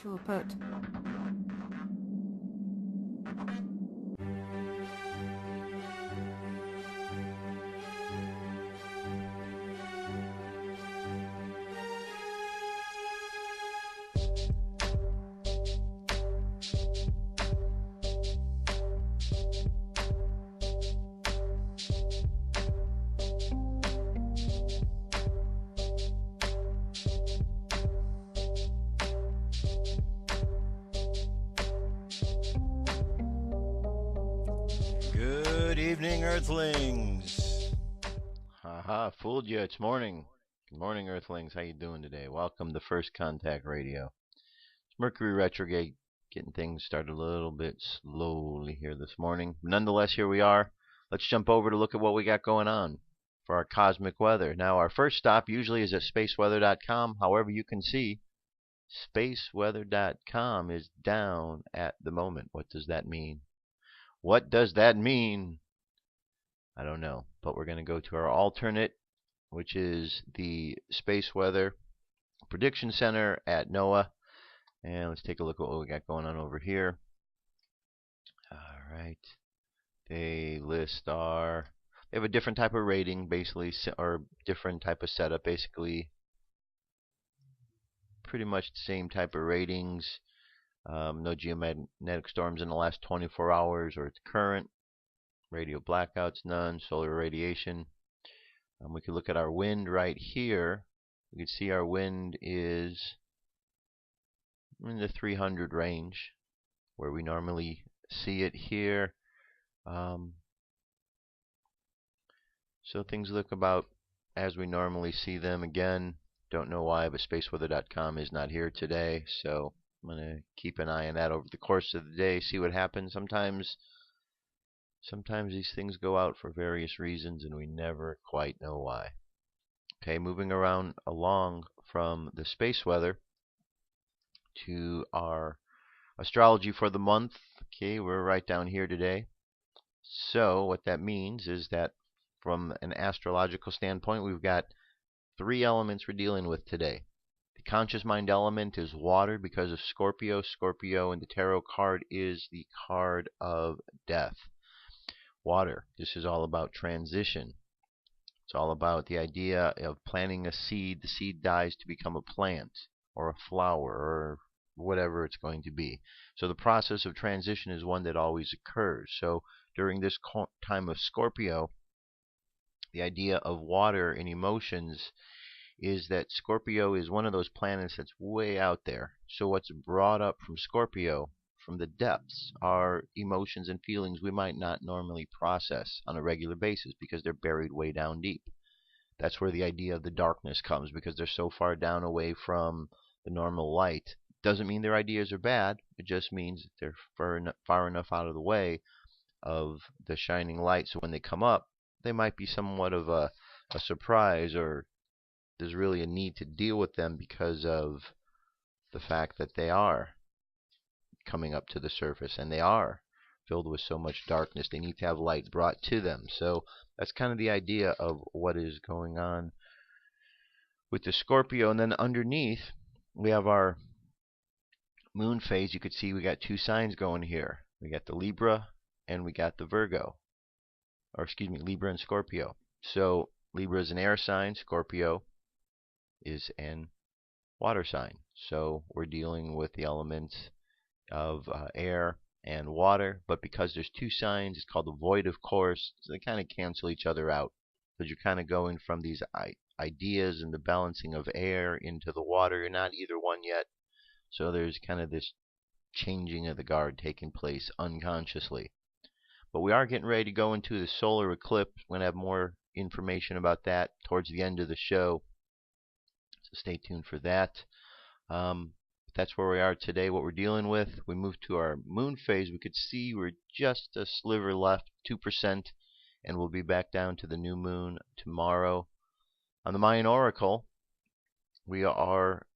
Sure put. Good evening, Earthlings. Haha, fooled you. It's morning. Good morning, Earthlings. How you doing today? Welcome to First Contact Radio. It's Mercury retrograde, getting things started a little bit slowly here this morning. Nonetheless, here we are. Let's jump over to look at what we got going on for our cosmic weather. Now, our first stop usually is at spaceweather.com. However, you can see spaceweather.com is down at the moment. What does that mean? What does that mean? I don't know, but we're going to go to our alternate, which is the Space Weather Prediction Center at NOAA. And let's take a look at what we got going on over here. All right. They have a different type of rating, basically, or different type of setup, basically. Pretty much the same type of ratings. No geomagnetic storms in the last 24 hours or its current. Radio blackouts, none. Solar radiation. We can look at our wind right here. We can see our wind is in the 300 range, where we normally see it here. So things look about as we normally see them. Again, don't know why, but spaceweather.com is not here today, so I'm going to keep an eye on that over the course of the day, see what happens. Sometimes these things go out for various reasons, and we never quite know why. Okay, moving along from the space weather to our astrology for the month. Okay, we're right down here today. So what that means is that from an astrological standpoint, we've got three elements we're dealing with today. The conscious mind element is water because of Scorpio. Scorpio in the tarot card is the card of death. Water. This is all about transition. It's all about the idea of planting a seed. The seed dies to become a plant or a flower or whatever it's going to be. So the process of transition is one that always occurs. So during this time of Scorpio, the idea of water and emotions is that Scorpio is one of those planets that's way out there. So what's brought up from Scorpio, from the depths, are emotions and feelings we might not normally process on a regular basis because they're buried way down deep. That's where the idea of the darkness comes, because they're so far down away from the normal light. Doesn't mean their ideas are bad. It just means they're far enough out of the way of the shining light, so when they come up, they might be somewhat of a surprise, or there's really a need to deal with them because of the fact that they are coming up to the surface, and they are filled with so much darkness. They need to have light brought to them. So that's kind of the idea of what is going on with the Scorpio. And then underneath, we have our moon phase. You could see we got two signs going here. We got the Libra and we got the Virgo. Or excuse me, Libra and Scorpio. So Libra is an air sign. Scorpio is an water sign. So we're dealing with the elements of air and water, but because there's two signs, it's called the void of course, so they kind of cancel each other out, because you're kind of going from these ideas and the balancing of air into the water. You're not either one yet, so there's kind of this changing of the guard taking place unconsciously. But we are getting ready to go into the solar eclipse. We're going to have more information about that towards the end of the show, so stay tuned for that. That's where we are today, what we're dealing with. We move to our moon phase. We could see we're just a sliver left, 2%, and we'll be back down to the new moon tomorrow. On the Mayan Oracle, we are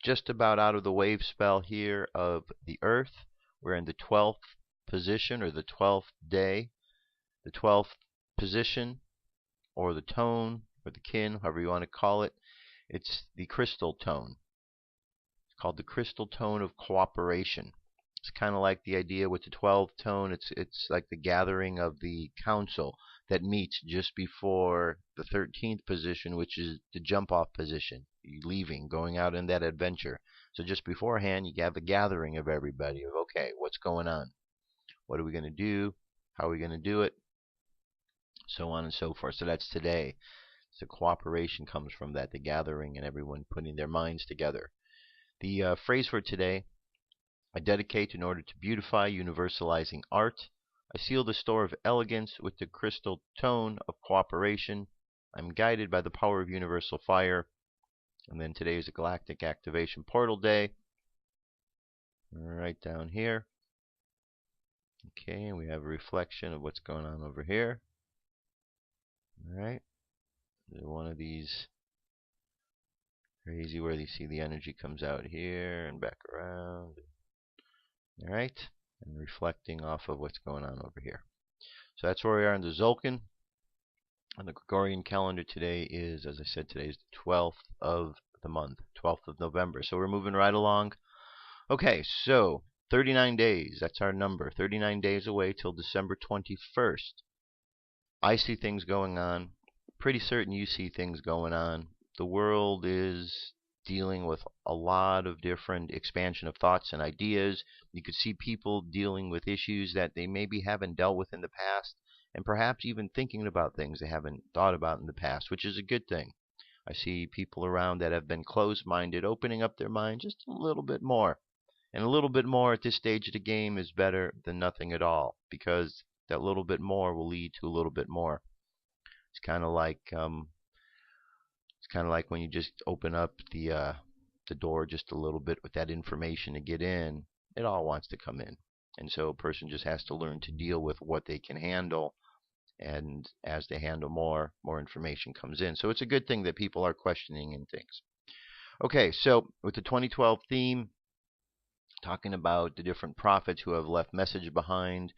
just about out of the wave spell here of the Earth. We're in the 12th position, or the 12th day. The 12th position, or the tone, or the kin, however you want to call it. It's the crystal tone. called the crystal tone of cooperation. It's kind of like the idea with the 12th tone. It's like the gathering of the council that meets just before the 13th position, which is the jump-off position. You leaving, going out in that adventure. So just beforehand, you have the gathering of everybody of, okay, what's going on? What are we going to do? How are we going to do it? So on and so forth. So that's today. So cooperation comes from that, the gathering and everyone putting their minds together. The phrase for today: I dedicate in order to beautify, universalizing art. I seal the store of elegance with the crystal tone of cooperation. I'm guided by the power of universal fire. And then today is a galactic activation portal day. Right down here. Okay, and we have a reflection of what's going on over here. Alright. One of these crazy where you see the energy comes out here and back around. Alright, and reflecting off of what's going on over here. So that's where we are in the Zolkin. And the Gregorian calendar today is, as I said, today is the 12th of the month, 12th of November. So we're moving right along. Okay, so 39 days, that's our number. 39 days away till December 21st. I see things going on. Pretty certain you see things going on. The world is dealing with a lot of different expansion of thoughts and ideas. You could see people dealing with issues that they maybe haven't dealt with in the past, and perhaps even thinking about things they haven't thought about in the past, which is a good thing. I see people around that have been closed-minded, opening up their mind just a little bit more. And a little bit more at this stage of the game is better than nothing at all, because that little bit more will lead to a little bit more. It's kind of like when you just open up the door just a little bit with that information to get in. It all wants to come in, and so a person just has to learn to deal with what they can handle. And as they handle more information comes in. So it's a good thing that people are questioning and things. Okay, so with the 2012 theme, talking about the different prophets who have left message behind.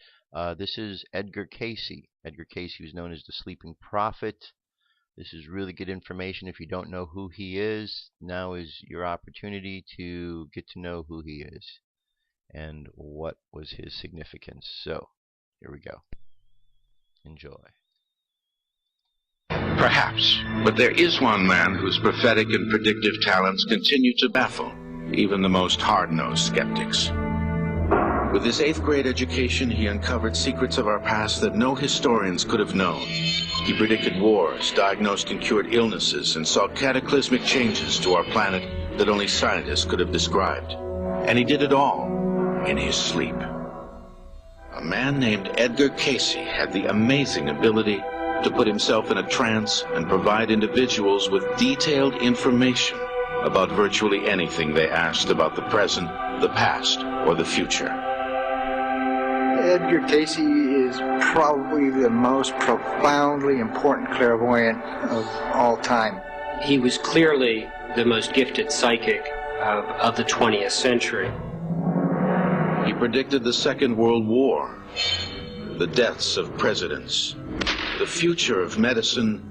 This is Edgar Cayce. Edgar Cayce, who's known as the Sleeping Prophet. This is really good information. If you don't know who he is, now is your opportunity to get to know who he is and what was his significance. So, here we go. Enjoy. Perhaps, but there is one man whose prophetic and predictive talents continue to baffle even the most hard-nosed skeptics. With his 8th grade education, he uncovered secrets of our past that no historians could have known. He predicted wars, diagnosed and cured illnesses, and saw cataclysmic changes to our planet that only scientists could have described. And he did it all in his sleep. A man named Edgar Cayce had the amazing ability to put himself in a trance and provide individuals with detailed information about virtually anything they asked about the present, the past, or the future. Edgar Cayce is probably the most profoundly important clairvoyant of all time. He was clearly the most gifted psychic of the 20th century. He predicted the Second World War, the deaths of presidents, the future of medicine,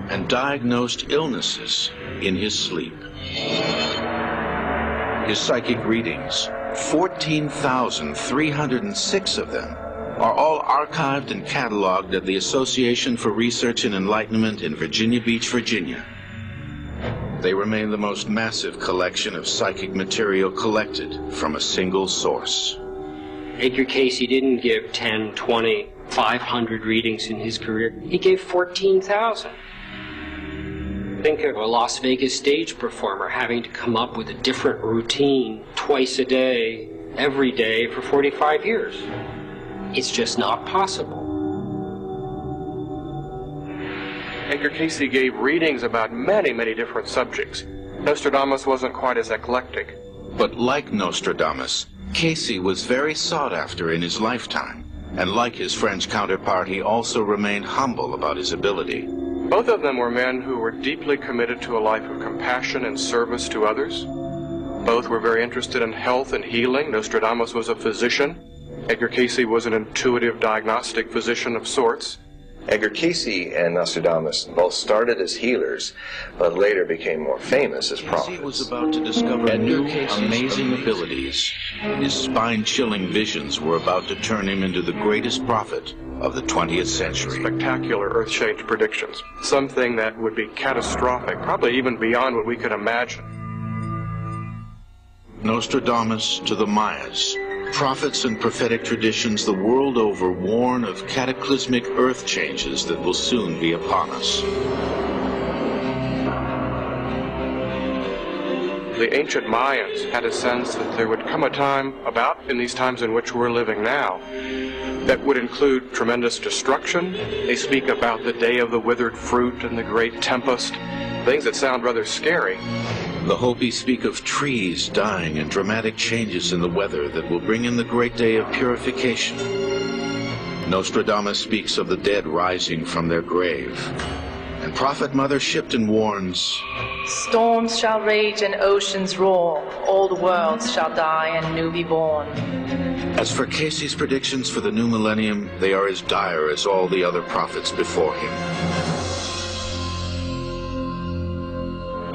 and diagnosed illnesses in his sleep. His psychic readings, 14,306 of them, are all archived and cataloged at the Association for Research and Enlightenment in Virginia Beach, Virginia. They remain the most massive collection of psychic material collected from a single source. Edgar Cayce didn't give 10, 20, 500 readings in his career. He gave 14,000. Think of a Las Vegas stage performer having to come up with a different routine twice a day, every day for 45 years. It's just not possible. Edgar Cayce gave readings about many, many different subjects. Nostradamus wasn't quite as eclectic. But like Nostradamus, Cayce was very sought after in his lifetime, and like his French counterpart, he also remained humble about his ability. Both of them were men who were deeply committed to a life of compassion and service to others. Both were very interested in health and healing. Nostradamus was a physician. Edgar Cayce was an intuitive diagnostic physician of sorts. Edgar Cayce and Nostradamus both started as healers, but later became more famous as prophets. Cayce was about to discover new, amazing abilities. His spine-chilling visions were about to turn him into the greatest prophet of the 20th century. Spectacular earth change predictions. Something that would be catastrophic, probably even beyond what we could imagine. Nostradamus to the Mayas. Prophets and prophetic traditions the world over warn of cataclysmic earth changes that will soon be upon us. The ancient Mayans had a sense that there would come a time, about in these times in which we're living now, that would include tremendous destruction. They speak about the day of the withered fruit and the great tempest, things that sound rather scary. The Hopi speak of trees dying and dramatic changes in the weather that will bring in the great day of purification. Nostradamus speaks of the dead rising from their grave. And Prophet Mother Shipton warns, "Storms shall rage and oceans roar, old worlds shall die and new be born." As for Cayce's predictions for the new millennium, they are as dire as all the other prophets before him.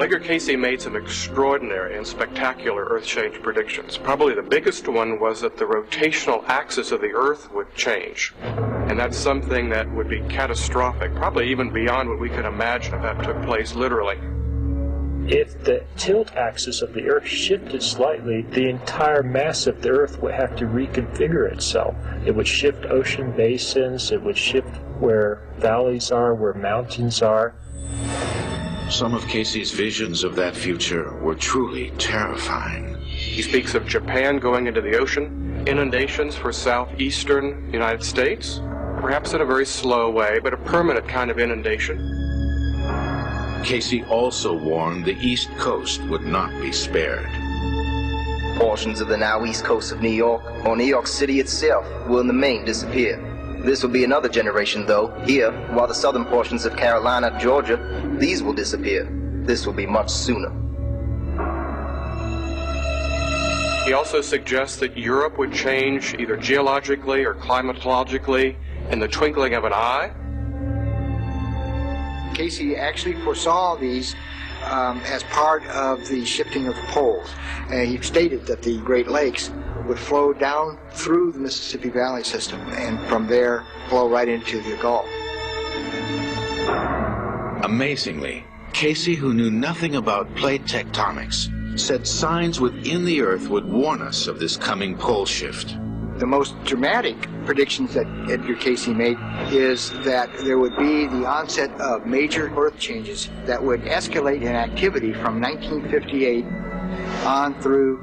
Edgar Cayce made some extraordinary and spectacular earth change predictions. Probably the biggest one was that the rotational axis of the earth would change. And that's something that would be catastrophic, probably even beyond what we could imagine if that took place literally. If the tilt axis of the earth shifted slightly, the entire mass of the earth would have to reconfigure itself. It would shift ocean basins, it would shift where valleys are, where mountains are. Some of Cayce's visions of that future were truly terrifying. He speaks of Japan going into the ocean, inundations for southeastern United States, perhaps in a very slow way, but a permanent kind of inundation. Cayce also warned the East Coast would not be spared. Portions of the now east coast of New York, or New York City itself, will in the main disappear. This will be another generation, though. Here, while the southern portions of Carolina, Georgia, these will disappear. This will be much sooner. He also suggests that Europe would change either geologically or climatologically in the twinkling of an eye. Cayce actually foresaw these as part of the shifting of the poles. He stated that the Great Lakes would flow down through the Mississippi Valley system and from there flow right into the Gulf. Amazingly, Cayce, who knew nothing about plate tectonics, said signs within the Earth would warn us of this coming pole shift. The most dramatic predictions that Edgar Cayce made is that there would be the onset of major Earth changes that would escalate in activity from 1958 on through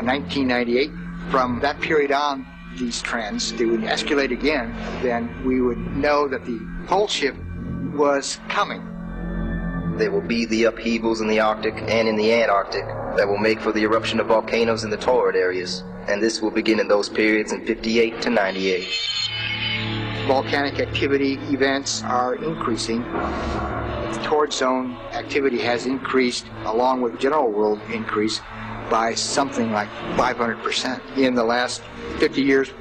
1998. From that period on, these trends, they would escalate again, then we would know that the pole shift was coming. There will be the upheavals in the Arctic and in the Antarctic that will make for the eruption of volcanoes in the torrid areas, and this will begin in those periods in 58 to 98. Volcanic activity events are increasing. The torrid zone activity has increased along with general world increase by something like 500% in the last 50 years.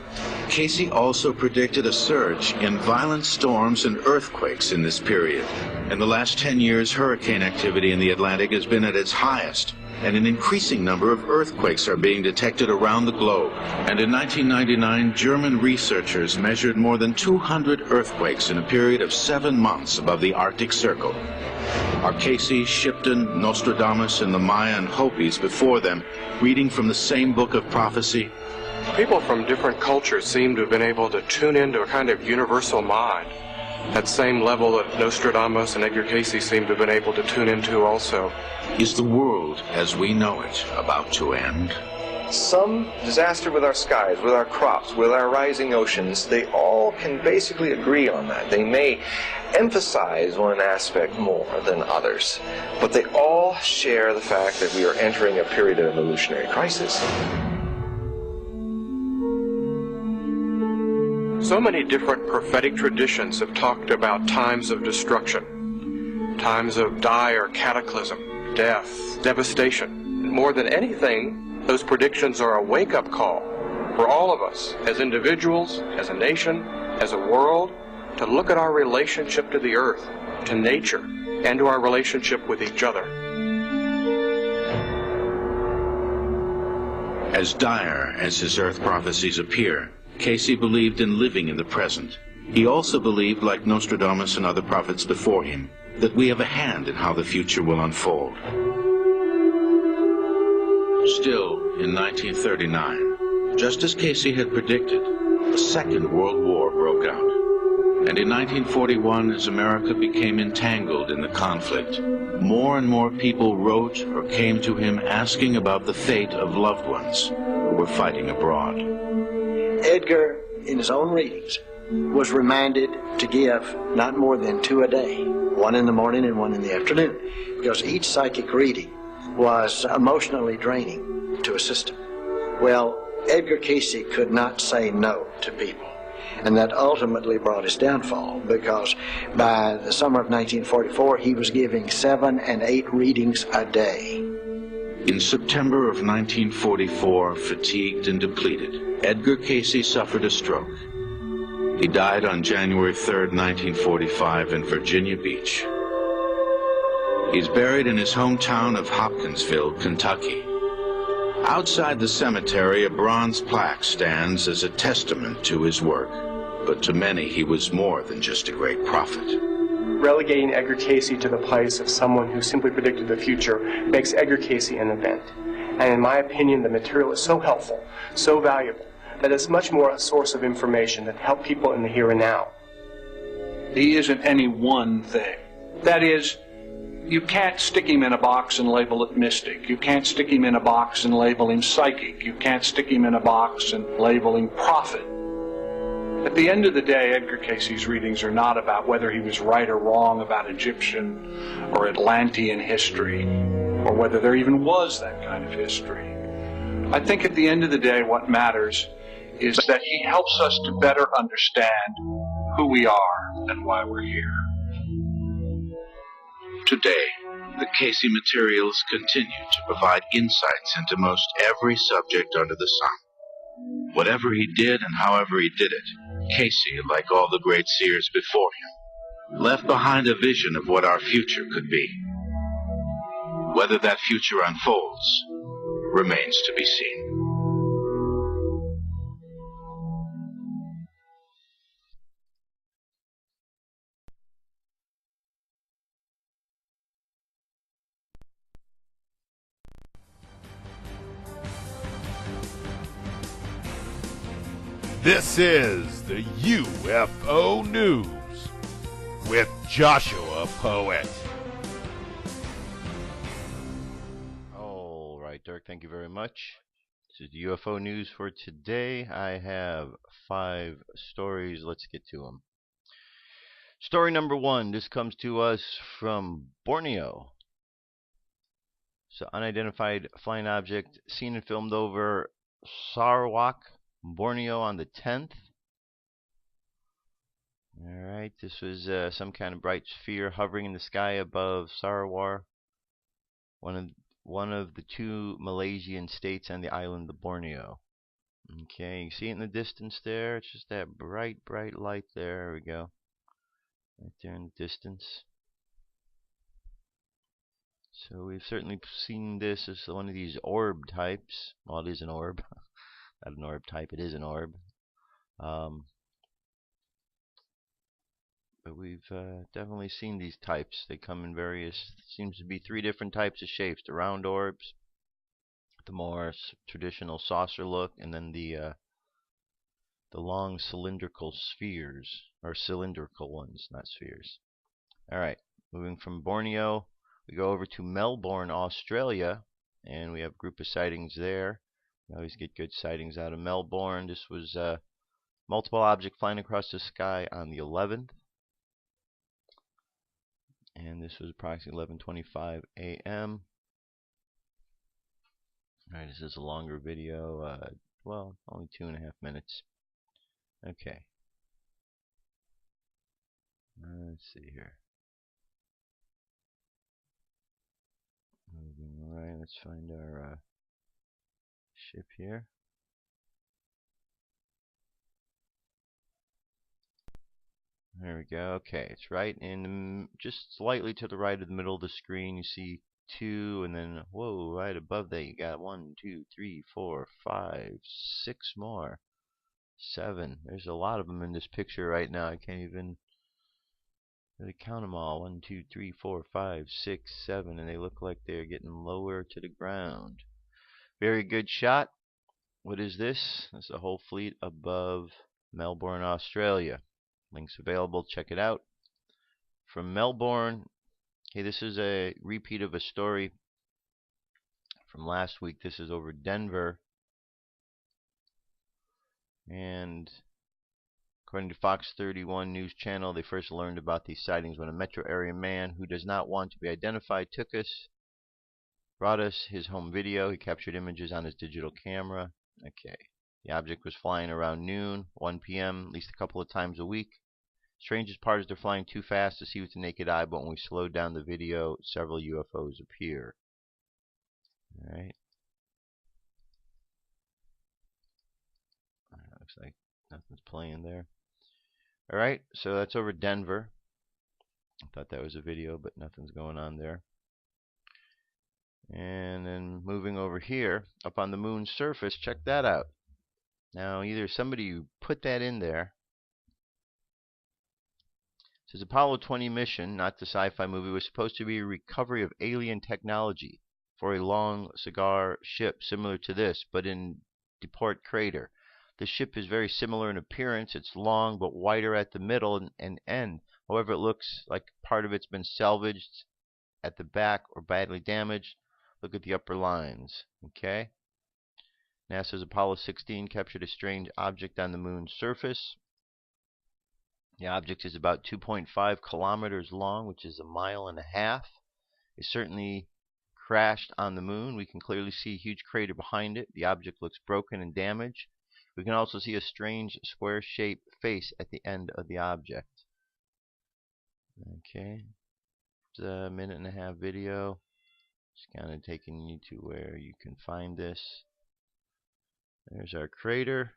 Cayce also predicted a surge in violent storms and earthquakes in this period. In the last 10 years, hurricane activity in the Atlantic has been at its highest, and an increasing number of earthquakes are being detected around the globe. And in 1999, German researchers measured more than 200 earthquakes in a period of 7 months above the Arctic Circle. Are Cayce, Shipton, Nostradamus, and the Mayan Hopis before them reading from the same book of prophecy? People from different cultures seem to have been able to tune into a kind of universal mind. That same level that Nostradamus and Edgar Cayce seem to have been able to tune into also. Is the world as we know it about to end? Some disaster with our skies, with our crops, with our rising oceans, they all can basically agree on that. They may emphasize one aspect more than others, but they all share the fact that we are entering a period of evolutionary crisis. So many different prophetic traditions have talked about times of destruction, times of dire cataclysm, death, devastation. More than anything, those predictions are a wake-up call for all of us, as individuals, as a nation, as a world, to look at our relationship to the earth, to nature, and to our relationship with each other. As dire as his Earth prophecies appear, Cayce believed in living in the present. He also believed, like Nostradamus and other prophets before him, that we have a hand in how the future will unfold. Still, in 1939, just as Cayce had predicted, the Second World War broke out. And in 1941, as America became entangled in the conflict, more and more people wrote or came to him asking about the fate of loved ones who were fighting abroad. Edgar, in his own readings, was reminded to give not more than 2 a day, one in the morning and one in the afternoon, because each psychic reading was emotionally draining to a system. Well, Edgar Cayce could not say no to people. And that ultimately brought his downfall, because by the summer of 1944, he was giving 7 and 8 readings a day. In September of 1944, fatigued and depleted, Edgar Cayce suffered a stroke. He died on January 3rd, 1945 in Virginia Beach. He's buried in his hometown of Hopkinsville, Kentucky. Outside the cemetery, a bronze plaque stands as a testament to his work. But to many, he was more than just a great prophet. Relegating Edgar Cayce to the place of someone who simply predicted the future makes Edgar Cayce an event. And in my opinion, the material is so helpful, so valuable, that it's much more a source of information that helps people in the here and now. He isn't any one thing. That is, you can't stick him in a box and label it mystic. You can't stick him in a box and label him psychic. You can't stick him in a box and label him prophet. At the end of the day, Edgar Cayce's readings are not about whether he was right or wrong about Egyptian or Atlantean history, or whether there even was that kind of history. I think at the end of the day, what matters is that he helps us to better understand who we are and why we're here. Today, the Cayce materials continue to provide insights into most every subject under the sun. Whatever he did and however he did it, Cayce, like all the great seers before him, left behind a vision of what our future could be. Whether that future unfolds remains to be seen. This is the UFO News with Joshua Poet. All right, Dirk, thank you very much. This is the UFO News for today. I have 5 stories. Let's get to them. Story number 1. This comes to us from Borneo. So, unidentified flying object seen and filmed over Sarawak, Borneo on the 10th. Alright, this was some kind of bright sphere hovering in the sky above Sarawak, one of the 2 Malaysian states and the island of Borneo. Okay, you see it in the distance there? It's just that bright light there. There we go. Right there in the distance. So we've certainly seen this as one of these orb types. Well, it is an orb. Not an orb type, it is an orb. But we've definitely seen these types. They come in various, seems to be 3 different types of shapes. The round orbs, the more traditional saucer look, and then the long cylindrical spheres, or cylindrical ones, not spheres. Alright, moving from Borneo, we go over to Melbourne, Australia, and we have a group of sightings there. We always get good sightings out of Melbourne. This was multiple object flying across the sky on the 11th. And this was approximately 11:25 a.m. Alright, this is a longer video. Well, only 2.5 minutes. Okay. Let's see here. Alright, let's find our ship here. There we go. Okay, it's right in just slightly to the right of the middle of the screen. You see 2, and then whoa, right above that you got 1, 2, 3, 4, 5, 6 more. 7. There's a lot of them in this picture right now. I can't even really count them all. 1, 2, 3, 4, 5, 6, 7, and they look like they're getting lower to the ground. Very good shot. What is this? This is a whole fleet above Melbourne, Australia. Links available. Check it out. From Melbourne. Okay, this is a repeat of a story from last week. This is over Denver. And according to Fox 31 News Channel, they first learned about these sightings when a metro area man who does not want to be identified brought us his home video. He captured images on his digital camera. Okay. The object was flying around noon, 1 p.m., at least a couple of times a week. Strangest part is they're flying too fast to see with the naked eye, but when we slowed down the video, several UFOs appear. Alright. Looks like nothing's playing there. Alright, so that's over Denver. I thought that was a video, but nothing's going on there. And then moving over here, up on the moon's surface, check that out. Now, either somebody put that in there. It says Apollo 20 mission, not the sci-fi movie, was supposed to be a recovery of alien technology for a long cigar ship similar to this, but in Deport Crater. The ship is very similar in appearance. It's long but wider at the middle and end. However, it looks like part of it's been salvaged at the back or badly damaged. Look at the upper lines. Okay. NASA's Apollo 16 captured a strange object on the moon's surface. The object is about 2.5 kilometers long, which is 1.5 miles. It certainly crashed on the moon. We can clearly see a huge crater behind it. The object looks broken and damaged. We can also see a strange square-shaped face at the end of the object. Okay. It's a 1.5-minute video. Just kind of taking you to where you can find this. There's our crater.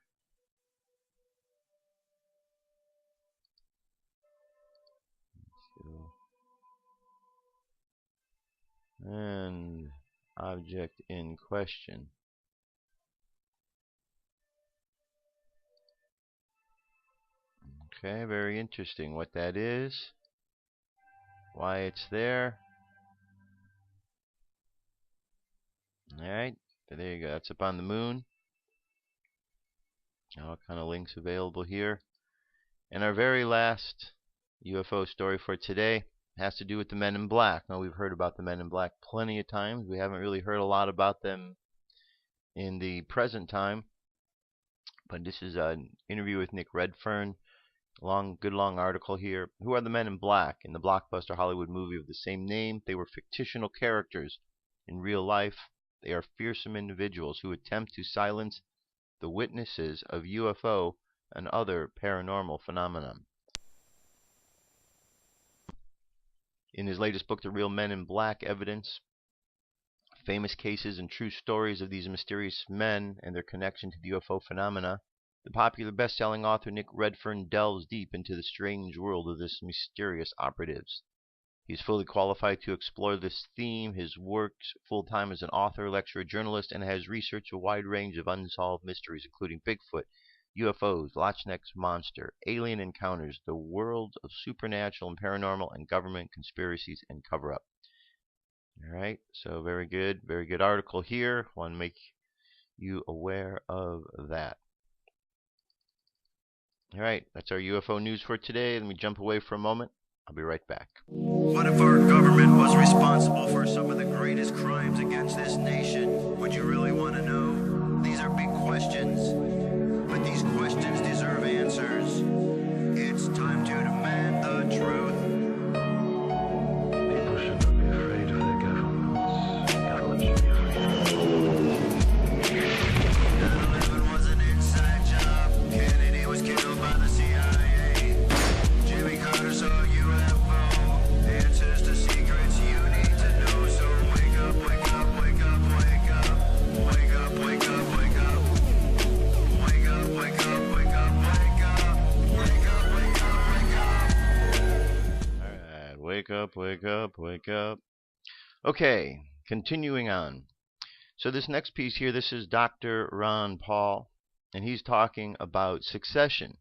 And object in question. Okay, very interesting what that is. Why it's there. Alright, there you go. That's up on the moon. All kind of links available here. And our very last UFO story for today has to do with the Men in Black. Now, we've heard about the Men in Black plenty of times. We haven't really heard a lot about them in the present time. But this is an interview with Nick Redfern. Good long article here. Who are the Men in Black? In the blockbuster Hollywood movie of the same name, they were fictional characters. In real life, they are fearsome individuals who attempt to silence the witnesses of UFO and other paranormal phenomena. In his latest book, The Real Men in Black Evidence, Famous Cases and True Stories of These Mysterious Men and Their Connection to the UFO Phenomena, the popular best-selling author Nick Redfern delves deep into the strange world of this mysterious operatives. He is fully qualified to explore this theme. His works full-time as an author, lecturer, journalist, and has researched a wide range of unsolved mysteries, including Bigfoot, UFOs, Loch Ness Monster, alien encounters, the world of supernatural and paranormal, and government conspiracies and cover-up. Alright, so very good article here. I want to make you aware of that. Alright, that's our UFO news for today. Let me jump away for a moment. I'll be right back. What if our government was responsible for some of the greatest crimes against this nation? Would you really want to know? These are big questions, but these questions deserve answers. It's time to demand the truth. People should not be afraid of their governments. Governments should be afraid. 9/11 was an inside job. Kennedy was killed by the CIA. Jimmy Carter saw UFO. Answers to secrets you need to know. So wake up, wake up, wake up, wake up. up, wake up, wake up. Okay, continuing on. So this next piece here, this is Dr. Ron Paul, and he's talking about secession.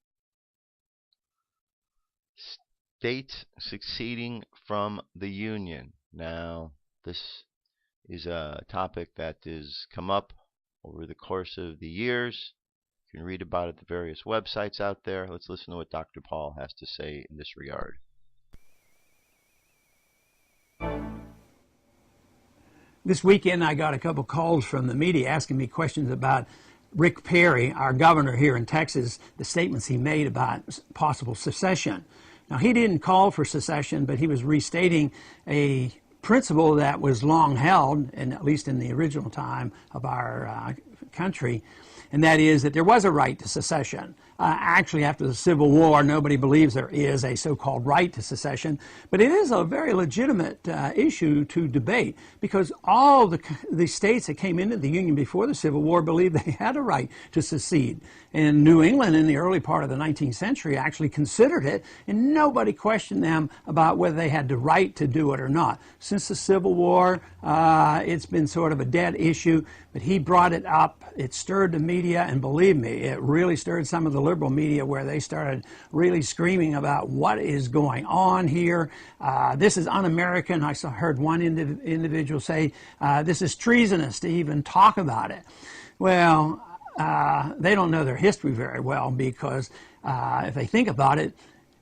States seceding from the Union. Now, this is a topic that has come up over the course of the years. You can read about it at the various websites out there. Let's listen to what Dr. Paul has to say in this regard. This weekend I got a couple calls from the media asking me questions about Rick Perry, our governor here in Texas, the statements he made about possible secession. Now, he didn't call for secession, but he was restating a principle that was long held, and at least in the original time of our country, and that is that there was a right to secession. Actually, after the Civil War, nobody believes there is a so-called right to secession, but it is a very legitimate issue to debate, because all the states that came into the Union before the Civil War believed they had a right to secede. And New England in the early part of the 19th century actually considered it, and nobody questioned them about whether they had the right to do it or not. Since the Civil War, it's been sort of a dead issue, but he brought it up. It stirred the media, and believe me, it really stirred some of the liberal media, where they started really screaming about what is going on here. This is un-American. I heard one individual say, this is treasonous to even talk about it. Well, they don't know their history very well, because if they think about it,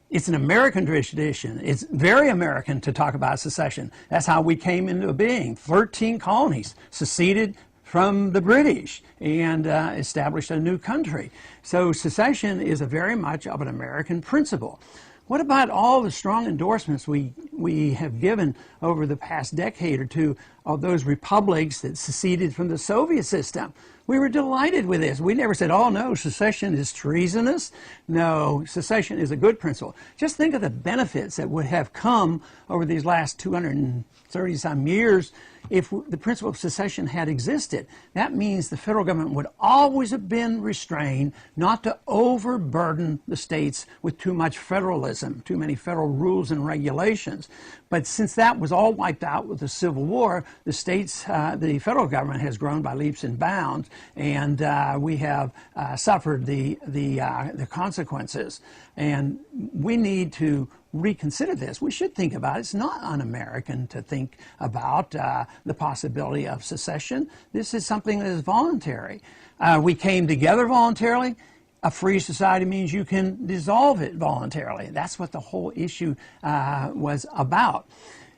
it's an American tradition. It's very American to talk about secession. That's how we came into being. 13 colonies seceded from the British and established a new country. So secession is a very much of an American principle. What about all the strong endorsements we have given over the past decade or two of those republics that seceded from the Soviet system? We were delighted with this. We never said, oh no, secession is treasonous. No, secession is a good principle. Just think of the benefits that would have come over these last 230-some years if the principle of secession had existed. That means the federal government would always have been restrained not to overburden the states with too much federalism, too many federal rules and regulations. But since that was all wiped out with the Civil War, the states, the federal government has grown by leaps and bounds, and we have suffered the consequences. And we need to reconsider this. We should think about it. It's not un-American to think about the possibility of secession. This is something that is voluntary. We came together voluntarily. A free society means you can dissolve it voluntarily. That's what the whole issue was about.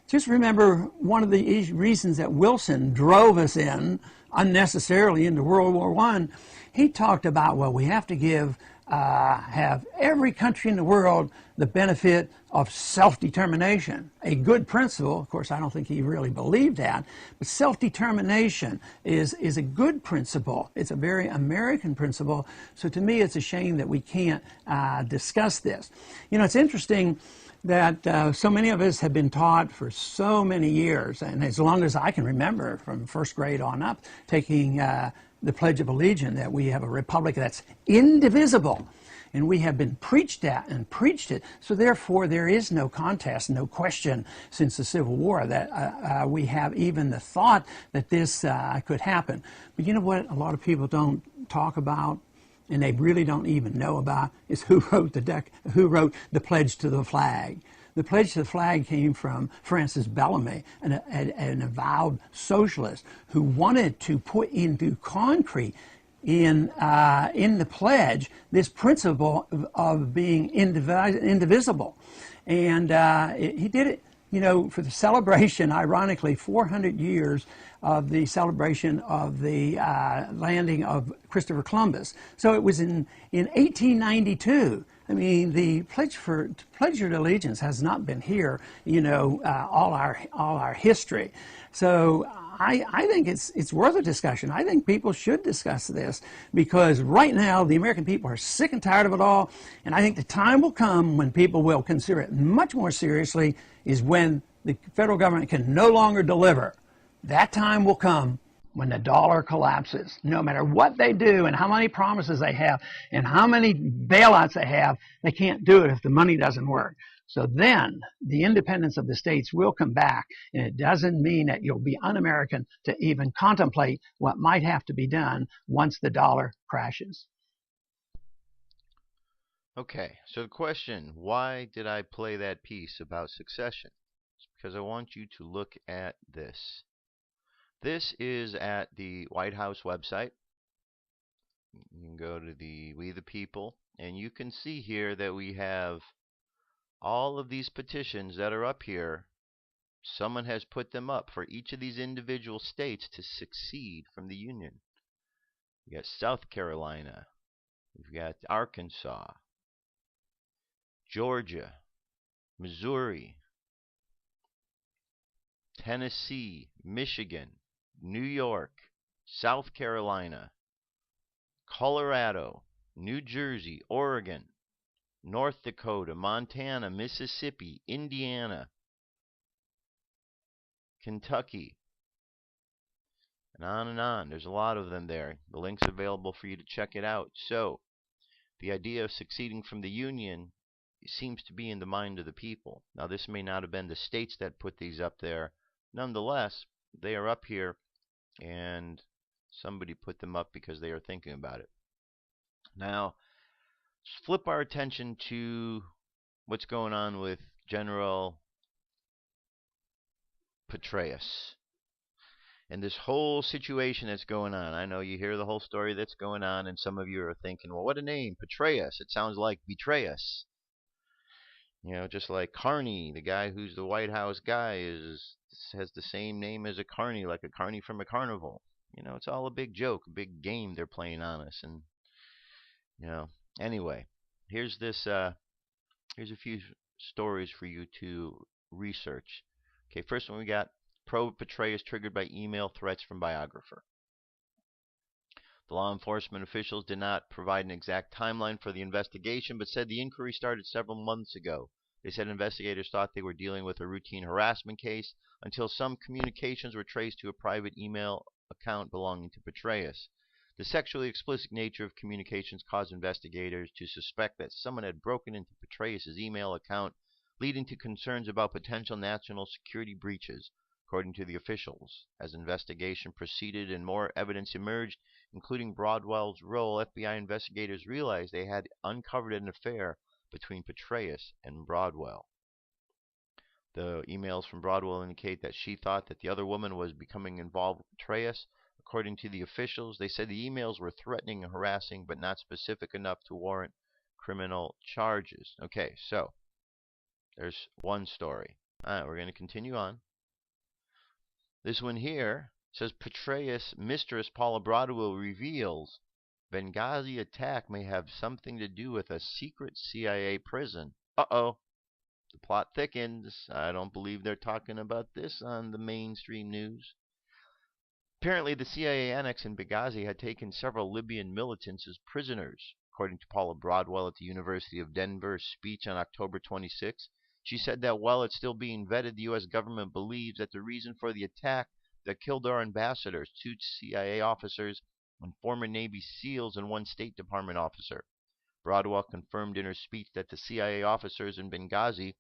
Just remember, one of the reasons that Wilson drove us in unnecessarily into World War I, he talked about, well, we have to have every country in the world the benefit of self-determination. A good principle. Of course, I don't think he really believed that, but self-determination is a good principle. It's a very American principle. So to me, it's a shame that we can't discuss this. You know, it's interesting that so many of us have been taught for so many years, and as long as I can remember, from first grade on up, taking the Pledge of Allegiance, that we have a republic that's indivisible. And we have been preached at and preached it. So therefore, there is no contest, no question since the Civil War that we have even the thought that this could happen. But you know what a lot of people don't talk about, and they really don't even know about, is who wrote the Pledge to the Flag. The Pledge to the Flag came from Francis Bellamy, an avowed socialist who wanted to put into concrete in the pledge this principle of being indivisible. And he did it, you know, for the celebration, ironically, 400 years of the celebration of the landing of Christopher Columbus. So it was in 1892. I mean, the Pledge of Allegiance has not been here, you know, all our history. So I think it's worth a discussion. I think people should discuss this, because right now the American people are sick and tired of it all, and I think the time will come when people will consider it much more seriously, is when the federal government can no longer deliver. That time will come when the dollar collapses. No matter what they do and how many promises they have and how many bailouts they have, they can't do it if the money doesn't work. So then the independence of the states will come back, and it doesn't mean that you'll be un-American to even contemplate what might have to be done once the dollar crashes. Okay, so the question, why did I play that piece about secession? It's because I want you to look at this. This is at the White House website. You can go to the We the People, and you can see here that we have all of these petitions that are up here. Someone has put them up for each of these individual states to secede from the Union. You got South Carolina, we've got Arkansas, Georgia, Missouri, Tennessee, Michigan, New York, South Carolina, Colorado, New Jersey, Oregon, North Dakota, Montana, Mississippi, Indiana, Kentucky, and on and on. There's a lot of them there. The link's available for you to check it out. So, the idea of seceding from the Union seems to be in the mind of the people. Now, this may not have been the states that put these up there. Nonetheless, they are up here, and somebody put them up because they are thinking about it. Now, let's flip our attention to what's going on with General Petraeus and this whole situation that's going on. I know you hear the whole story that's going on, and some of you are thinking, well, what a name, Petraeus. It sounds like Betrayus. You know, just like Carney, the guy who's the White House guy, has the same name as a carny, like a carny from a carnival. You know, it's all a big joke, a big game they're playing on us. And, you know, anyway, here's this, here's a few stories for you to research. Okay, first one we got, probe Petraeus triggered by email threats from biographer. The law enforcement officials did not provide an exact timeline for the investigation, but said the inquiry started several months ago. They said investigators thought they were dealing with a routine harassment case until some communications were traced to a private email account belonging to Petraeus. The sexually explicit nature of communications caused investigators to suspect that someone had broken into Petraeus' email account, leading to concerns about potential national security breaches, according to the officials. As investigation proceeded and more evidence emerged, including Broadwell's role, FBI investigators realized they had uncovered an affair between Petraeus and Broadwell. The emails from Broadwell indicate that she thought that the other woman was becoming involved with Petraeus. According to the officials, they said the emails were threatening and harassing, but not specific enough to warrant criminal charges. Okay, so there's one story. All right, we're going to continue on. This one here says Petraeus' mistress Paula Broadwell reveals Benghazi attack may have something to do with a secret CIA prison. Uh-oh. The plot thickens. I don't believe they're talking about this on the mainstream news. Apparently, the CIA annex in Benghazi had taken several Libyan militants as prisoners. According to Paula Broadwell at the University of Denver's speech on October 26, she said that while it's still being vetted, the U.S. government believes that the reason for the attack that killed our ambassadors, 2 CIA officers, and former Navy SEALs and 1 State Department officer. Broadwell confirmed in her speech that the CIA officers in Benghazi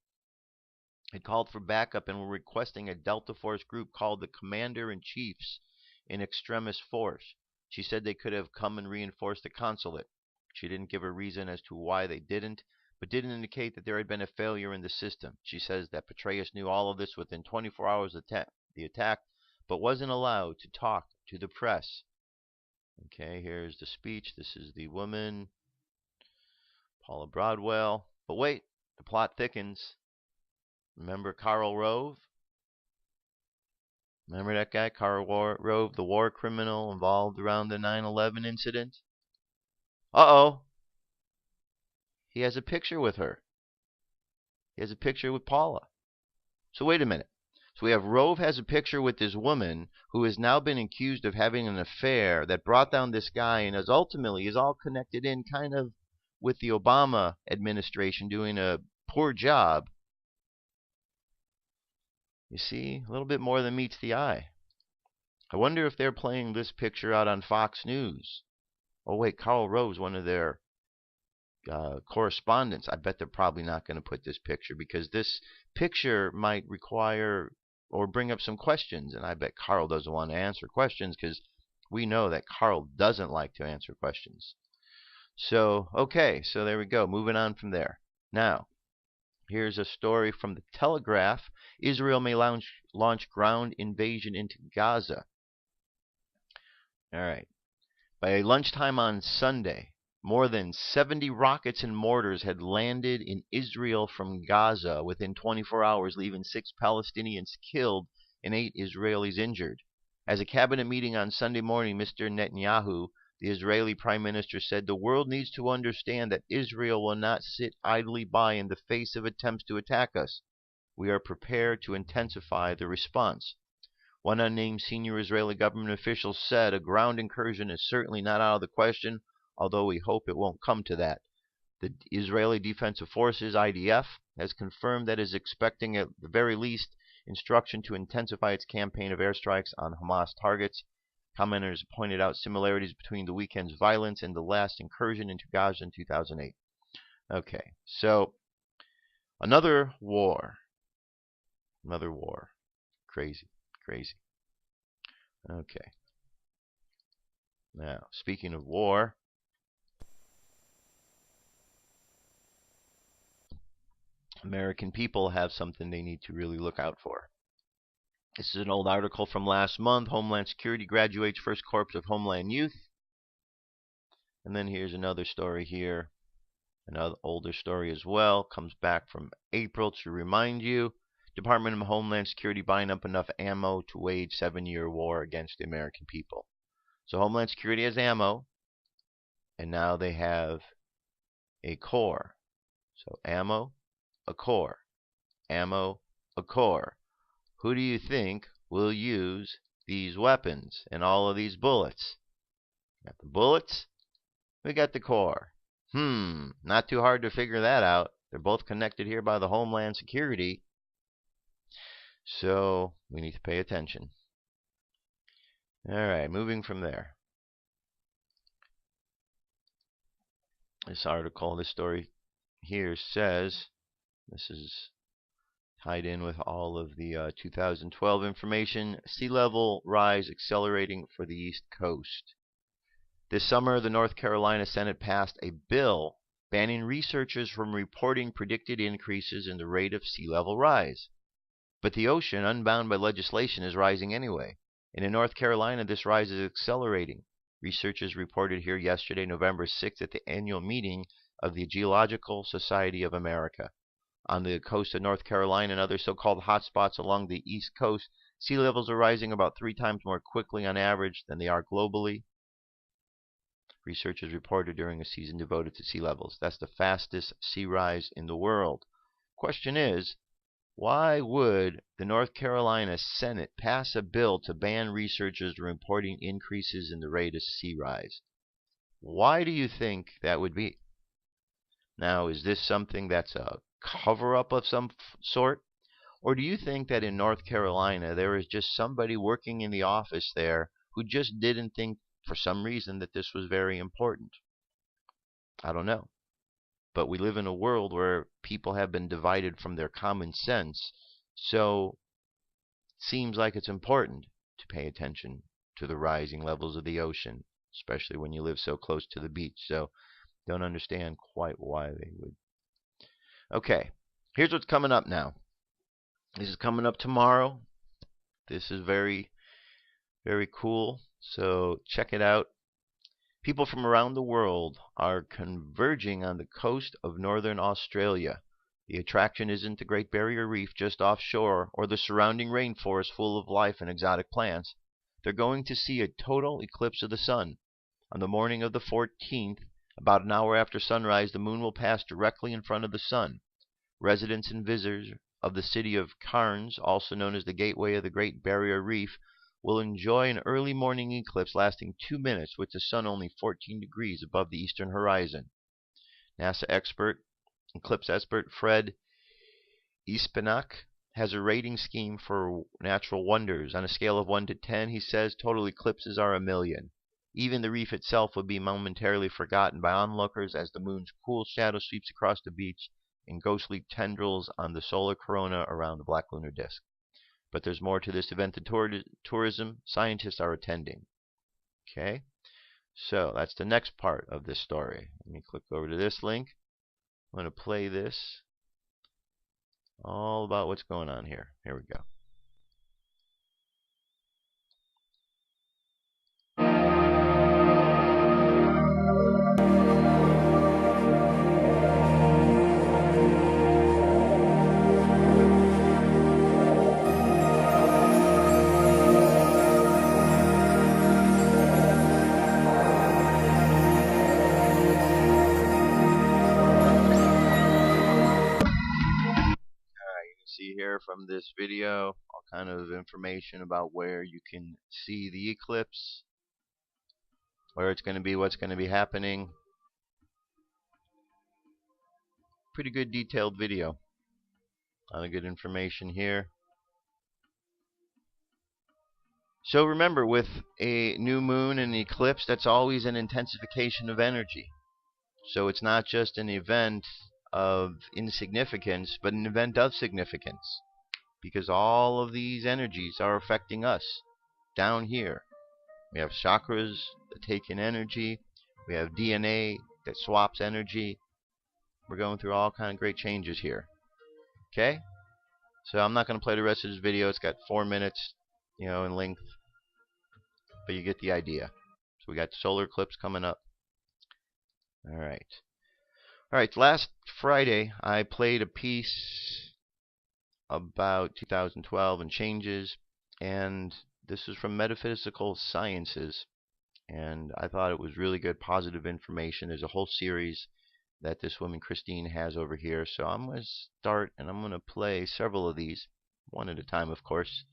had called for backup and were requesting a Delta Force group called the Commander-in-Chiefs in Extremis Force. She said they could have come and reinforced the consulate. She didn't give a reason as to why they didn't, but didn't indicate that there had been a failure in the system. She says that Petraeus knew all of this within 24 hours of the attack, but wasn't allowed to talk to the press. Okay, here's the speech. This is the woman, Paula Broadwell. But wait, the plot thickens. Remember Karl Rove? Remember that guy, Karl Rove, the war criminal involved around the 9/11 incident? Uh-oh. He has a picture with her. He has a picture with Paula. So wait a minute. So we have Rove has a picture with this woman who has now been accused of having an affair that brought down this guy and is ultimately is all connected in kind of with the Obama administration doing a poor job. You see, a little bit more than meets the eye. I wonder if they're playing this picture out on Fox News. Oh wait, Karl Rove's one of their correspondence, I bet they're probably not going to put this picture, because this picture might require or bring up some questions, and I bet Carl doesn't want to answer questions, because we know that Carl doesn't like to answer questions. So, okay, so there we go. Moving on from there. Now, here's a story from the Telegraph. Israel may launch ground invasion into Gaza. All right. By lunchtime on Sunday, more than 70 rockets and mortars had landed in Israel from Gaza within 24 hours, leaving 6 Palestinians killed and 8 Israelis injured. As a cabinet meeting on Sunday morning, Mr. Netanyahu, the Israeli Prime Minister, said the world needs to understand that Israel will not sit idly by in the face of attempts to attack us. We are prepared to intensify the response. One unnamed senior Israeli government official said a ground incursion is certainly not out of the question, although we hope it won't come to that. The Israeli Defensive Forces, IDF, has confirmed that it is expecting at the very least instruction to intensify its campaign of airstrikes on Hamas targets. Commenters pointed out similarities between the weekend's violence and the last incursion into Gaza in 2008. Okay, so another war. Another war. Crazy, crazy. Okay. Now, speaking of war, American people have something they need to really look out for. This is an old article from last month. Homeland Security graduates first Corps of Homeland Youth. And then here's another story here. Another older story as well. Comes back from April to remind you. Department of Homeland Security buying up enough ammo to wage 7-year war against the American people. So Homeland Security has ammo. And now they have a corps. So ammo, a corps. Ammo, a corps. Who do you think will use these weapons and all of these bullets? Got the bullets. We got the corps. Not too hard to figure that out. They're both connected here by the Homeland Security. So we need to pay attention. All right, moving from there. This article, this story here says, this is tied in with all of the 2012 information. Sea level rise accelerating for the East Coast. This summer, the North Carolina Senate passed a bill banning researchers from reporting predicted increases in the rate of sea level rise. But the ocean, unbound by legislation, is rising anyway. And in North Carolina, this rise is accelerating. Researchers reported here yesterday, November 6th, at the annual meeting of the Geological Society of America. On the coast of North Carolina and other so-called hotspots along the East Coast, sea levels are rising about 3 times more quickly on average than they are globally. Researchers reported during a season devoted to sea levels. That's the fastest sea rise in the world. Question is, why would the North Carolina Senate pass a bill to ban researchers from reporting increases in the rate of sea rise? Why do you think that would be? Now, is this something that's a cover-up of some sort? Or do you think that in North Carolina there is just somebody working in the office there who just didn't think for some reason that this was very important? I don't know. But we live in a world where people have been divided from their common sense. So it seems like it's important to pay attention to the rising levels of the ocean, especially when you live so close to the beach. So don't understand quite why they would. Okay, here's what's coming up now. This is coming up tomorrow. This is very, very cool. So check it out. People from around the world are converging on the coast of northern Australia. The attraction isn't the Great Barrier Reef just offshore or the surrounding rainforest full of life and exotic plants. They're going to see a total eclipse of the sun. On the morning of the 14th, about an hour after sunrise, the moon will pass directly in front of the sun. Residents and visitors of the city of Cairns, also known as the Gateway of the Great Barrier Reef, will enjoy an early morning eclipse lasting 2 minutes with the sun only 14 degrees above the eastern horizon. NASA eclipse expert Fred Ispenak has a rating scheme for natural wonders. On a scale of 1 to 10, he says total eclipses are 1 million. Even the reef itself would be momentarily forgotten by onlookers as the moon's cool shadow sweeps across the beach in ghostly tendrils on the solar corona around the black lunar disk. But there's more to this event than tourism. Scientists are attending. Okay, so that's the next part of this story. Let me click over to this link. I'm going to play this. All about what's going on here. Here we go. Here from this video, all kind of information about where you can see the eclipse, where it's going to be, what's going to be happening. Pretty good detailed video. A lot of good information here. So remember, with a new moon and an eclipse, that's always an intensification of energy. So it's not just an event of insignificance, but an event of significance, because all of these energies are affecting us down here. We have chakras that take in energy. We have DNA that swaps energy. We're going through all kind of great changes here. Okay? So I'm not going to play the rest of this video. It's got 4 minutes, in length, but you get the idea. So we got the solar eclipse coming up. All right. Alright, last Friday I played a piece about 2012 and changes, and this is from Metaphysical Sciences, and I thought it was really good, positive information. There's a whole series that this woman Christine has over here, so I'm going to start and I'm going to play several of these, one at a time of course.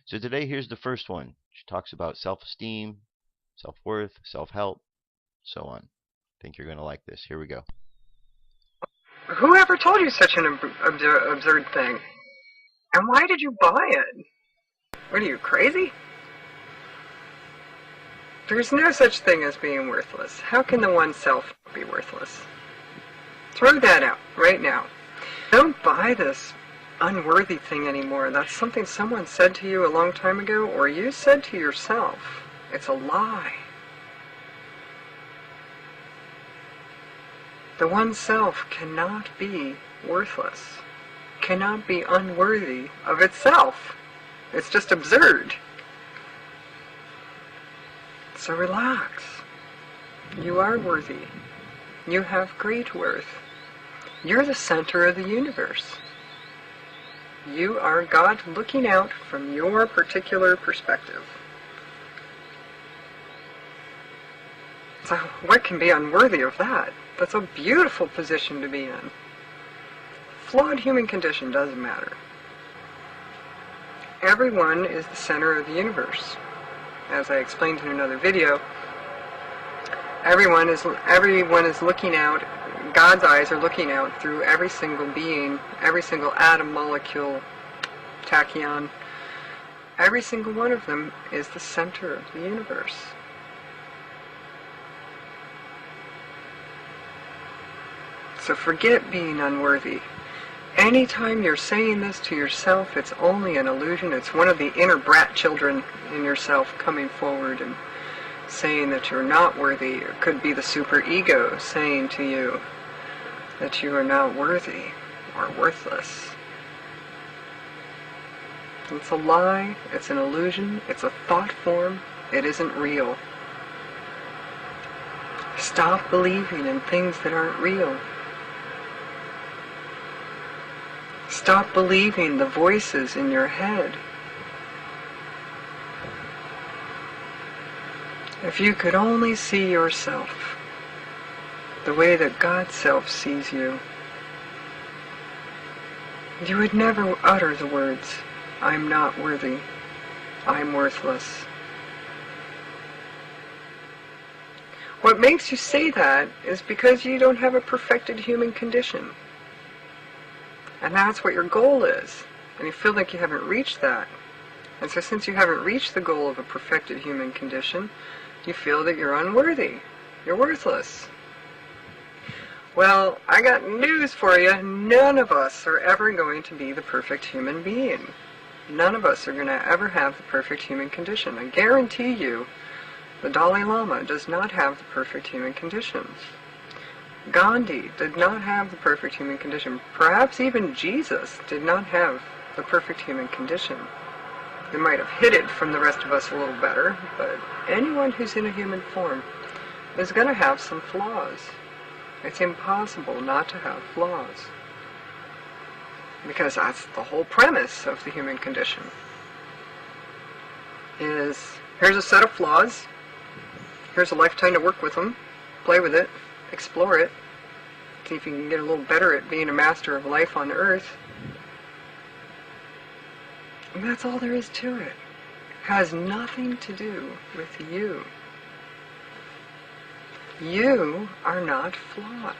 So today here's the first one. She talks about self-esteem, self-worth, self-help, so on. I think you're going to like this. Here we go. Whoever told you such an absurd thing? And why did you buy it? What are you, crazy? There's no such thing as being worthless. How can the one self be worthless? Throw that out right now. Don't buy this unworthy thing anymore. That's something someone said to you a long time ago, or you said to yourself. It's a lie. The one self cannot be worthless, cannot be unworthy of itself. It's just absurd. So relax. You are worthy. You have great worth. You're the center of the universe. You are God looking out from your particular perspective. So what can be unworthy of that? That's a beautiful position to be in. Flawed human condition doesn't matter. Everyone is the center of the universe. As I explained in another video, everyone is looking out, God's eyes are looking out through every single being, every single atom, molecule, tachyon. Every single one of them is the center of the universe. So forget being unworthy. Anytime you're saying this to yourself, it's only an illusion. It's one of the inner brat children in yourself coming forward and saying that you're not worthy. It could be the superego saying to you that you are not worthy or worthless. It's a lie. It's an illusion. It's a thought form. It isn't real. Stop believing in things that aren't real. Stop believing the voices in your head. If you could only see yourself the way that God's self sees you, you would never utter the words, "I'm not worthy, I'm worthless." What makes you say that is because you don't have a perfected human condition. And that's what your goal is. And you feel like you haven't reached that. And so since you haven't reached the goal of a perfected human condition, You feel that you're unworthy. You're worthless. Well, I got news for you. None of us are ever going to be the perfect human being. None of us are going to ever have the perfect human condition. I guarantee you, the Dalai Lama does not have the perfect human condition. Gandhi did not have the perfect human condition. Perhaps even Jesus did not have the perfect human condition. They might have hid it from the rest of us a little better, but anyone who's in a human form is going to have some flaws. It's impossible not to have flaws, because that's the whole premise of the human condition. Is here's a set of flaws, here's a lifetime to work with them, play with it, explore it, see if you can get a little better at being a master of life on earth. And that's all there is to it. It has nothing to do with you. You are not flawed.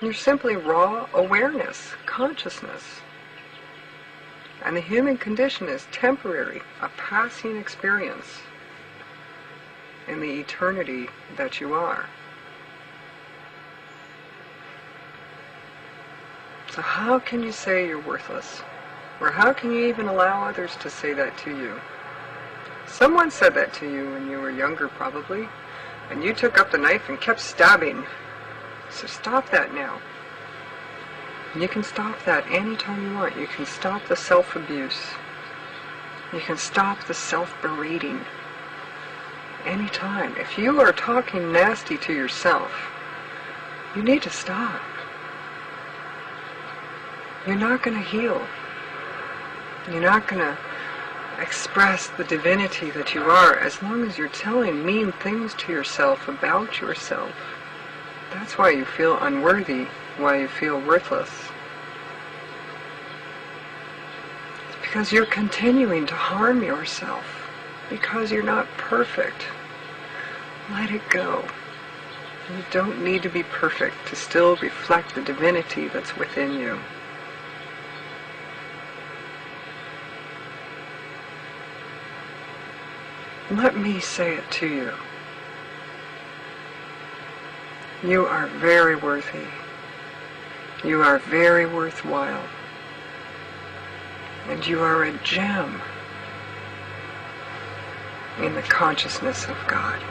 You're simply raw awareness, consciousness. And the human condition is temporary, a passing experience in the eternity that you are. So how can you say you're worthless? Or how can you even allow others to say that to you? Someone said that to you when you were younger, probably, and you took up the knife and kept stabbing. So stop that now. You can stop that anytime you want. You can stop the self-abuse. You can stop the self-berating. Anytime. If you are talking nasty to yourself, you need to stop. You're not going to heal. You're not going to express the divinity that you are as long as you're telling mean things to yourself about yourself. That's why you feel unworthy, why you feel worthless. It's because you're continuing to harm yourself, because you're not perfect. Let it go. You don't need to be perfect to still reflect the divinity that's within you. Let me say it to you. You are very worthy. You are very worthwhile. And you are a gem in the consciousness of God.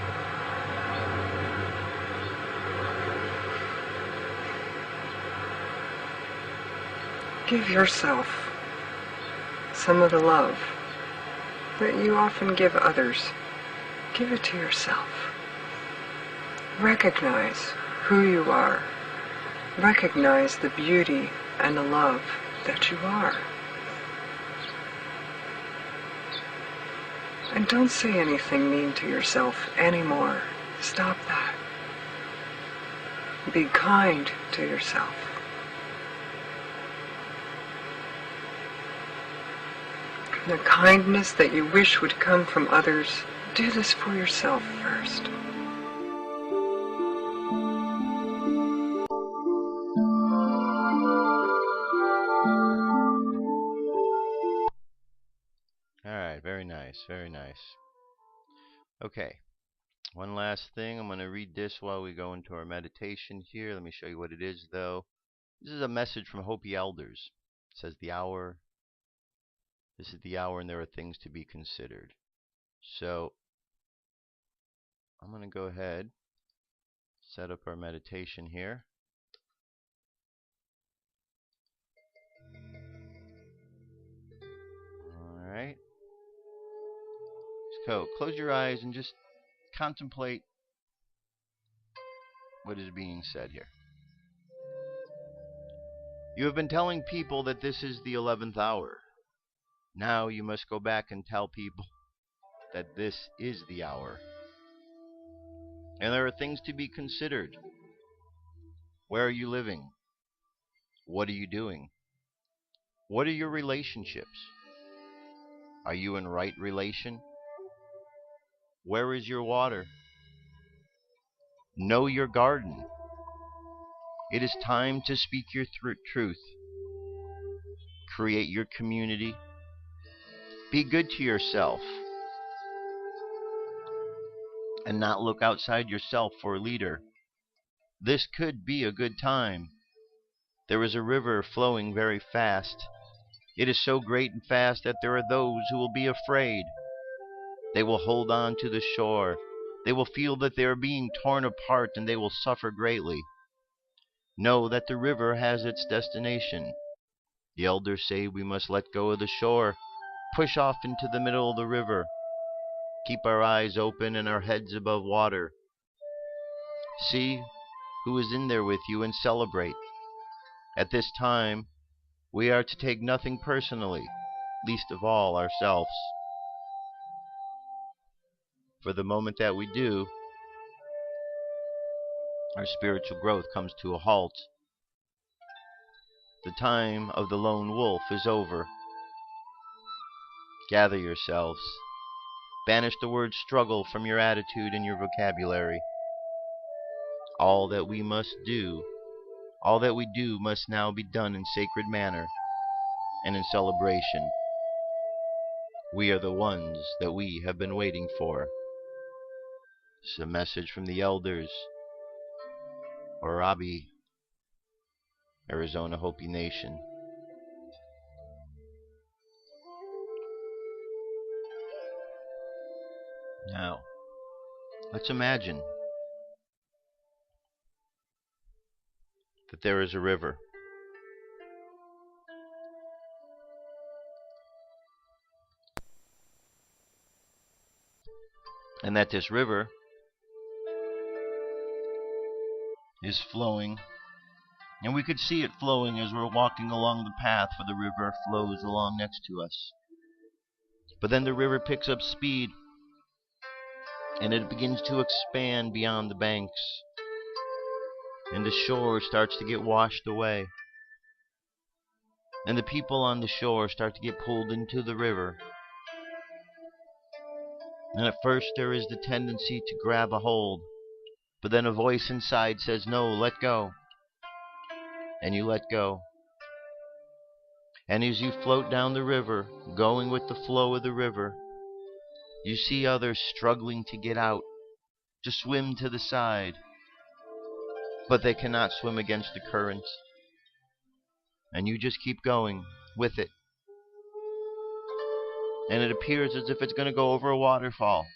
Give yourself some of the love that you often give others. Give it to yourself. Recognize who you are. Recognize the beauty and the love that you are. And don't say anything mean to yourself anymore. Stop that. Be kind to yourself. The kindness that you wish would come from others, do this for yourself first. Alright, very nice, very nice. Okay, one last thing. I'm going to read this while we go into our meditation here. Let me show you what it is, though. This is a message from Hopi elders. It says, this is the hour and there are things to be considered. So, I'm going to go ahead, set up our meditation here. Alright. So, close your eyes and just contemplate what is being said here. You have been telling people that this is the 11th hour. Now you must go back and tell people that this is the hour. And there are things to be considered. Where are you living? What are you doing? What are your relationships? Are you in right relation? Where is your water? Know your garden. It is time to speak your truth. Create your community. Be good to yourself and not look outside yourself for a leader. This could be a good time. There is a river flowing very fast. It is so great and fast that there are those who will be afraid. They will hold on to the shore. They will feel that they are being torn apart, and they will suffer greatly. Know that the river has its destination. The elders say we must let go of the shore, push off into the middle of the river, keep our eyes open and our heads above water. See who is in there with you and celebrate. At this time, we are to take nothing personally, least of all ourselves. For the moment that we do, our spiritual growth comes to a halt. The time of the lone wolf is over. Gather yourselves. Banish the word struggle from your attitude and your vocabulary. All that we do must now be done in sacred manner and in celebration. We are the ones that we have been waiting for. It's a message from the elders, Orabi, Arizona Hopi Nation. Now, let's imagine that there is a river. And that this river is flowing, and we could see it flowing as we're walking along the path where the river flows along next to us. But then the river picks up speed, and it begins to expand beyond the banks, and the shore starts to get washed away, and the people on the shore start to get pulled into the river. And at first there is the tendency to grab a hold, but then a voice inside says, no, let go. And you let go. And as you float down the river, going with the flow of the river, you see others struggling to get out, to swim to the side, but they cannot swim against the current. And you just keep going with it. And it appears as if it's going to go over a waterfall.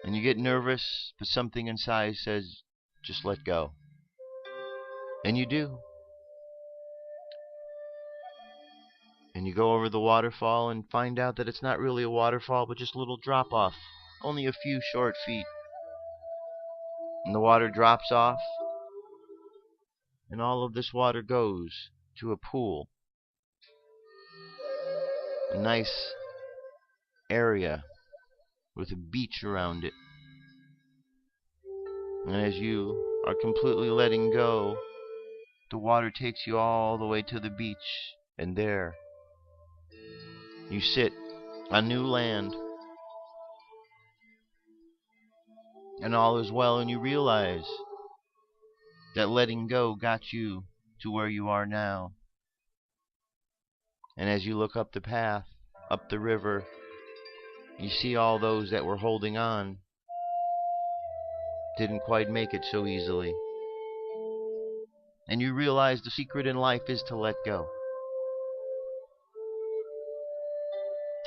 And you get nervous, but something inside says, just let go. And you do. And you go over the waterfall and find out that it's not really a waterfall, but just a little drop off. Only a few short feet. And the water drops off. And all of this water goes to a pool. A nice area with a beach around it. And as you are completely letting go, the water takes you all the way to the beach, and there you sit on new land, and all is well, and you realize that letting go got you to where you are now. And as you look up the path, up the river, you see all those that were holding on didn't quite make it so easily. And you realize the secret in life is to let go.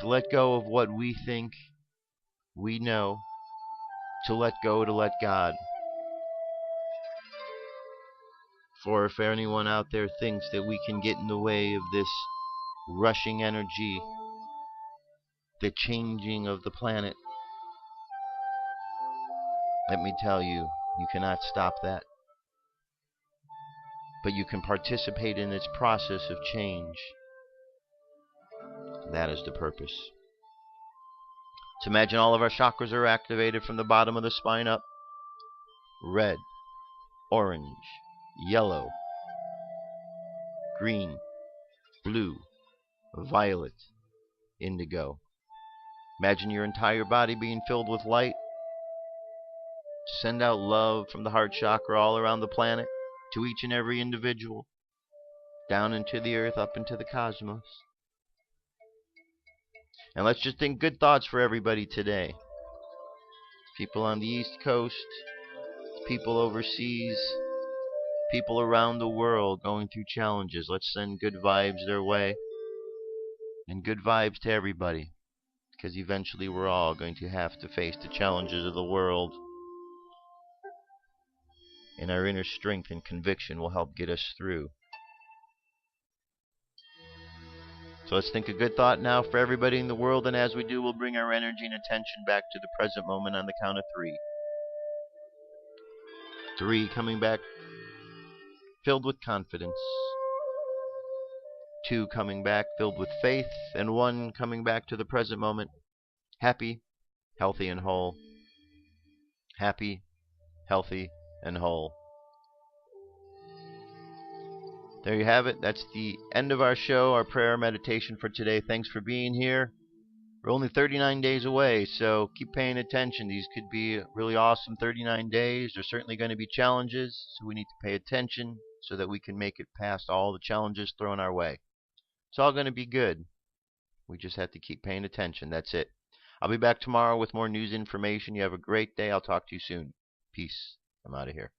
To let go of what we think we know. To let go, to let God. For if anyone out there thinks that we can get in the way of this rushing energy, the changing of the planet, let me tell you, you cannot stop that. But you can participate in its process of change. That is the purpose. So imagine all of our chakras are activated from the bottom of the spine up. Red, orange, yellow, green, blue, violet, indigo. Imagine your entire body being filled with light. Send out love from the heart chakra all around the planet to each and every individual, down into the earth, up into the cosmos. And let's just think good thoughts for everybody today. People on the East Coast, people overseas, people around the world going through challenges. Let's send good vibes their way. And good vibes to everybody. Because eventually we're all going to have to face the challenges of the world. And our inner strength and conviction will help get us through. So let's think a good thought now for everybody in the world, and as we do, we'll bring our energy and attention back to the present moment on the count of 3. 3 coming back filled with confidence. 2 coming back filled with faith, and 1 coming back to the present moment, happy, healthy, and whole. Happy, healthy, and whole. There you have it. That's the end of our show, our prayer meditation for today. Thanks for being here. We're only 39 days away, so keep paying attention. These could be really awesome 39 days. There's certainly going to be challenges, so we need to pay attention so that we can make it past all the challenges thrown our way. It's all going to be good. We just have to keep paying attention. That's it. I'll be back tomorrow with more news information. You have a great day. I'll talk to you soon. Peace. I'm out of here.